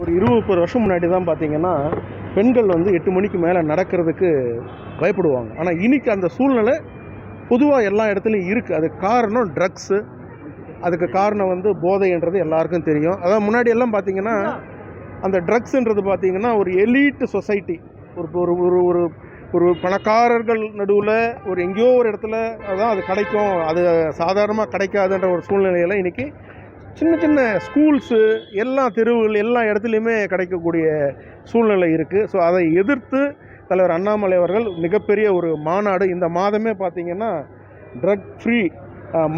ஒரு 20 வருஷம் முன்னாடி தான் பார்த்தீங்கன்னா, பெண்கள் வந்து 8 மணிக்கு மேலே நடக்கிறதுக்கு பயப்படுவாங்க. ஆனால் இன்னைக்கு அந்த சூழ்நிலை பொதுவா எல்லா இடத்துலையும் இருக்குது. அதுக்கு காரணம் ட்ரக்ஸு. அதுக்கு காரணம் வந்து போதைன்றது எல்லாருக்கும் தெரியும். அதான் முன்னாடி எல்லாம் பார்த்தீங்கன்னா, அந்த ட்ரக்ஸுன்றது பார்த்தீங்கன்னா ஒரு எலீட் சொசைட்டி. ஒரு ஒரு ஒரு ஒரு ஒரு பணக்காரர்கள் நடுவில் ஒரு எங்கேயோ ஒரு இடத்துல அதான் அது கிடைக்கும். அது சாதாரணமாக கிடைக்காதுன்ற ஒரு சூழ்நிலையில் இன்றைக்கி சின்ன சின்ன ஸ்கூல்ஸு எல்லா தெருவுகள் எல்லா இடத்துலையுமே கிடைக்கக்கூடிய சூழ்நிலை இருக்குது. ஸோ அதை எதிர்த்து தலைவர் அண்ணாமலை அவர்கள் மிகப்பெரிய ஒரு மாநாடு இந்த மாதமே பார்த்திங்கன்னா ட்ரக் ஃப்ரீ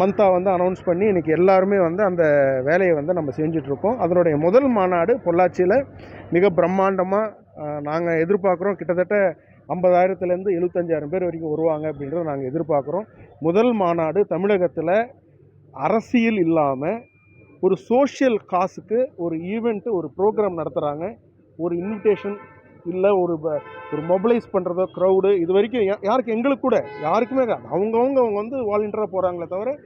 மந்தாக வந்து அனௌன்ஸ் பண்ணி இன்றைக்கி எல்லாருமே வந்து அந்த வேலையை வந்து நம்ம செஞ்சிட்ருக்கோம். அதனுடைய முதல் மாநாடு பொள்ளாச்சியில் மிக பிரம்மாண்டமாக நாங்கள் எதிர்பார்க்குறோம். கிட்டத்தட்ட 50,000 75,000 பேர் வரைக்கும் வருவாங்க அப்படின்றத நாங்கள் எதிர்பார்க்குறோம். முதல் மாநாடு தமிழகத்தில் அரசியல் இல்லாமல் ஒரு சோஷியல் காசுக்கு ஒரு ஈவெண்ட்டு ஒரு ப்ரோக்ராம் நடத்துகிறாங்க. ஒரு இன்விடேஷன் இல்லை ஒரு மொபிலைஸ் பண்ணுறதோ க்ரௌடு இது வரைக்கும் யாருக்கு எங்களுக்கு கூட யாருக்குமே அவங்க வந்து வாலண்டியராக போகிறாங்களே தவிர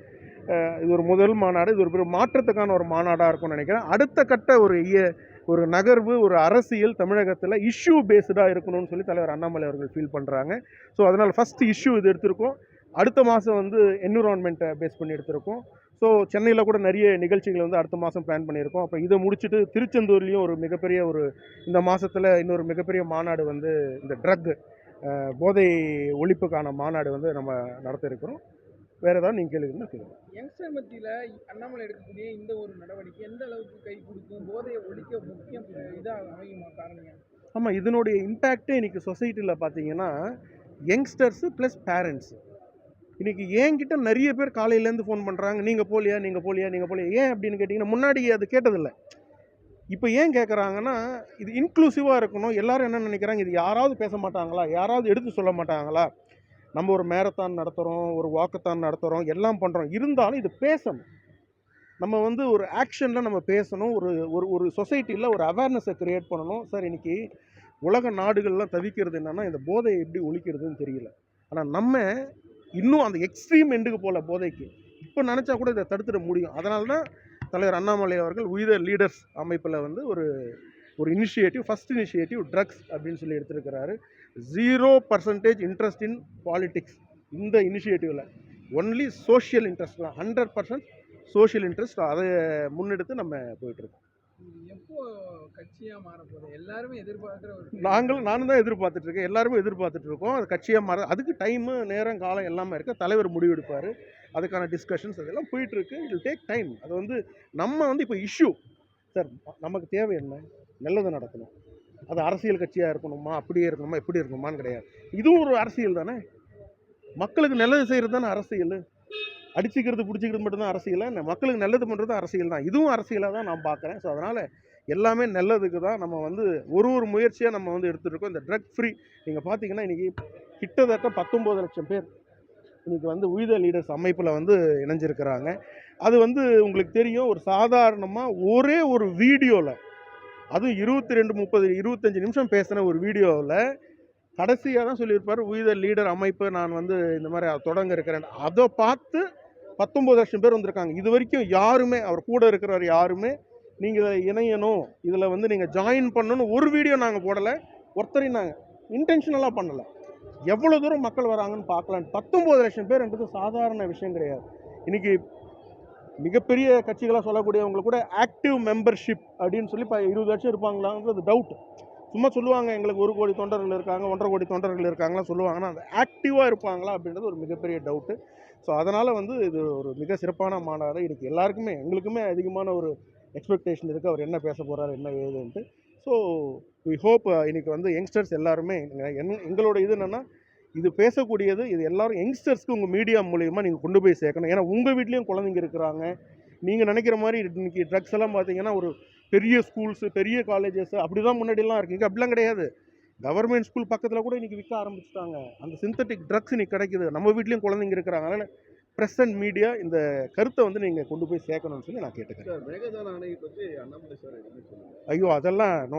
இது ஒரு முதல் மாநாடு. இது ஒரு மாற்றத்துக்கான ஒரு மாநாடாக இருக்கும்னு நினைக்கிறேன். அடுத்த கட்ட ஒரு நகர்வு ஒரு அரசியல் தமிழகத்தில் இஷ்யூ பேஸ்டாக இருக்கணும்னு சொல்லி தலைவர் அண்ணாமலை அவர்கள் ஃபீல் பண்ணுறாங்க. ஸோ அதனால் ஃபஸ்ட்டு இஷ்யூ இது எடுத்திருக்கோம். அடுத்த மாதம் வந்து என்விரான்மெண்ட்டை பேஸ் பண்ணி எடுத்திருக்கோம். ஸோ சென்னையில் கூட நிறைய நிகழ்ச்சிகள் வந்து அடுத்த மாதம் பிளான் பண்ணியிருக்கோம். அப்போ இதை முடிச்சுட்டு திருச்செந்தூர்லேயும் ஒரு மிகப்பெரிய இந்த மாதத்தில் இன்னொரு மிகப்பெரிய மாநாடு வந்து இந்த போதை ஒழிப்புக்கான மாநாடு வந்து நம்ம நடத்த இருக்கிறோம். வேறு ஏதாவது நீங்கள் கேளுங்கன்னா கேளுங்க. யங்ஸ்டர் மத்தியில் அண்ணாமலை எடுக்கக்கூடிய இந்த ஒரு நடவடிக்கை எந்த அளவுக்கு கை கொடுக்கும்? போதையை ஒழிக்க முக்கியம் இதாக அமையுமா காரணம்? ஆமாம், இதனுடைய இம்பேக்டே இன்றைக்கி சொசைட்டியில் பார்த்தீங்கன்னா யங்ஸ்டர்ஸு ப்ளஸ் பேரண்ட்ஸு இன்றைக்கி என்கிட்ட நிறைய பேர் காலையிலேருந்து ஃபோன் பண்ணுறாங்க. நீங்கள் போலியா ஏன் அப்படின்னு கேட்டிங்கன்னா முன்னாடி அது கேட்டதில்லை. இப்போ ஏன் கேட்குறாங்கன்னா இது இன்க்ளூசிவாக இருக்கணும். எல்லோரும் என்ன நினைக்கிறாங்க, இது யாராவது பேச மாட்டாங்களா, யாராவது எடுத்து சொல்ல மாட்டாங்களா? நம்ம ஒரு மேரத்தான் நடத்துகிறோம், ஒரு வாக்கத்தான் நடத்துகிறோம், எல்லாம் பண்ணுறோம். இருந்தாலும் இது பேசணும். நம்ம வந்து ஒரு ஆக்ஷனில் நம்ம பேசணும். ஒரு சொசைட்டியில் ஒரு அவேர்னஸை க்ரியேட் பண்ணணும். சார் இன்றைக்கி உலக நாடுகள்லாம் தவிக்கிறது என்னென்னா இந்த போதையை எப்படி ஒழிக்கிறதுன்னு தெரியல. ஆனால் நம்ம இன்னும் அந்த எக்ஸ்ட்ரீம் எண்டுக்கு போகல போதைக்கு. இப்போ நினச்சா கூட இதை தடுத்துட முடியும். அதனால தான் தலைவர் அண்ணாமலை அவர்கள் வி த லீடர்ஸ் அமைப்பில் வந்து ஒரு இனிஷியேட்டிவ் ஃபஸ்ட் இனிஷியேட்டிவ் ட்ரக்ஸ் அப்படின்னு சொல்லி எடுத்துருக்கிறாரு. 0% இன்ட்ரெஸ்ட் இன் பாலிட்டிக்ஸ் இந்த இனிஷியேட்டிவில். ஒன்லி சோஷியல் இன்ட்ரெஸ்ட் தான். 100% சோஷியல் இன்ட்ரெஸ்ட். அதை முன்னெடுத்து நம்ம போயிட்டுருக்கோம். எப்போ கட்சியாக மாறப்போகுது எல்லாருமே எதிர்பார்க்குற நானும் தான் எதிர்பார்த்துட்ருக்கேன். எல்லாருமே எதிர்பார்த்துட்ருக்கோம். அது கட்சியாக மாற அதுக்கு டைமு நேரம் காலம் எல்லாமே இருக்குது. தலைவர் முடிவெடுப்பார். அதுக்கான டிஸ்கஷன்ஸ் அதெல்லாம் போயிட்டுருக்கு. It will take time. அது வந்து நம்ம வந்து இப்போ இஷ்யூ சார் நமக்கு தேவை என்ன, நல்லது நடக்கணும். அது அரசியல் கட்சியாக இருக்கணுமா, அப்படியே இருக்கணுமா, எப்படி இருக்கணுமான்னு கிடையாது. இதுவும் ஒரு அரசியல் தானே. மக்களுக்கு நல்லது செய்கிறது தானே அரசியல். அடிச்சுக்கிறது பிடிச்சிக்கிறது மட்டும்தான் அரசியல். மக்களுக்கு நல்லது பண்ணுறது அரசியல் தான். இதுவும் அரசியலாக தான் நான் பார்க்குறேன். ஸோ அதனால் எல்லாமே நல்லதுக்கு தான் நம்ம வந்து ஒரு முயற்சியாக நம்ம வந்து எடுத்துகிட்ருக்கோம். இந்த ட்ரக் ஃப்ரீ நீங்கள் பார்த்தீங்கன்னா இன்றைக்கி கிட்டத்தட்ட 19 லட்சம் பேர் இன்றைக்கி வந்து வி த லீடர்ஸ் அமைப்பில் வந்து இணைஞ்சிருக்கிறாங்க. அது வந்து உங்களுக்கு தெரியும், ஒரு சாதாரணமாக ஒரே ஒரு வீடியோவில் அதுவும் 22 30 25 நிமிஷம் பேசின ஒரு வீடியோவில் கடைசியாக தான் சொல்லியிருப்பார் வி த லீடர் அமைப்பு நான் வந்து இந்த மாதிரி தொடங்க இருக்கிறேன். அதை பார்த்து 19 லட்சம் பேர் வந்திருக்காங்க. இது வரைக்கும் யாருமே அவர் கூட இருக்கிறவர் யாருமே நீங்கள் இதை இணையணும், இதில் வந்து நீங்கள் ஜாயின் பண்ணணும்னு ஒரு வீடியோ நாங்கள் போடலை. ஒருத்தரையும் நாங்கள் இன்டென்ஷனலாக பண்ணலை. எவ்வளோ தூரம் மக்கள் வராங்கன்னு பார்க்கலான்னு. 19 லட்சம் பேர்ன்றது சாதாரண விஷயம் கிடையாது. இன்றைக்கி மிகப்பெரிய கட்சிகளாக சொல்லக்கூடியவங்களுக்கு கூட ஆக்டிவ் மெம்பர்ஷிப் அப்படின்னு சொல்லி 20 லட்சம் இருப்பாங்களான்றது டவுட். சும்மா சொல்லுவாங்க எங்களுக்கு 1 கோடி தொண்டர்கள் இருக்காங்க, 1.5 கோடி தொண்டர்கள் இருக்காங்களா சொல்லுவாங்கன்னா அது ஆக்டிவாக இருப்பாங்களா அப்படின்றது ஒரு மிகப்பெரிய டவுட்டு. ஸோ அதனால் வந்து இது ஒரு மிக சிறப்பான மாநாடு. இதுக்கு எல்லாருக்குமே எங்களுக்குமே அதிகமான ஒரு எக்ஸ்பெக்டேஷன் இருக்குது அவர் என்ன பேச போகிறார் என்ன ஏதுன்ட்டு. ஸோ வி ஹோப் இன்றைக்கி வந்து யங்ஸ்டர்ஸ் எல்லாருமே எங்களோட இது என்னென்னா இது பேசக்கூடியது இது எல்லோரும் யங்ஸ்டர்ஸ்க்கு உங்கள் மீடியா மூலிமா நீங்கள் கொண்டு போய் சேர்க்கணும். ஏன்னா உங்கள் வீட்லேயும் குழந்தைங்க இருக்கிறாங்க. நீங்கள் நினைக்கிற மாதிரி இன்றைக்கி ட்ரக்ஸ் எல்லாம் பார்த்தீங்கன்னா ஒரு பெரிய ஸ்கூல்ஸு பெரிய காலேஜஸ் அப்படி தான் முன்னாடிலாம் இருக்குது. அப்படிலாம் கிடையாது. கவர்மெண்ட் ஸ்கூல் பக்கத்தில் கூட இன்றைக்கி விற்க ஆரம்பிச்சிட்டாங்க. அந்த சிந்தட்டிக் ட்ரக்ஸ் இன்றைக்கி கிடைக்குது. நம்ம வீட்லேயும் குழந்தைங்க இருக்கிறாங்க. அதனால் ப்ரெஸ் அண்ட் மீடியா இந்த கருத்தை வந்து நீங்கள் கொண்டு போய் சேர்க்கணும்னு சொல்லி நான் கேட்டுக்கிறேன். மேகதான அணையை பற்றி அண்ணாமலை சார் ஐயோ அதெல்லாம்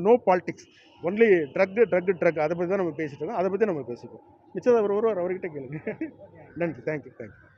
நோ பாலிடிக்ஸ். ஒன்லி ட்ரக் அதை பற்றி தான் நம்ம பேசிகிட்டு இருக்கோம். அதை பற்றி நம்ம பேசிப்போம். மிச்சம் அவர் ஒருவர் அவர்கிட்ட கேளுங்க. நன்றி. தேங்க்யூ.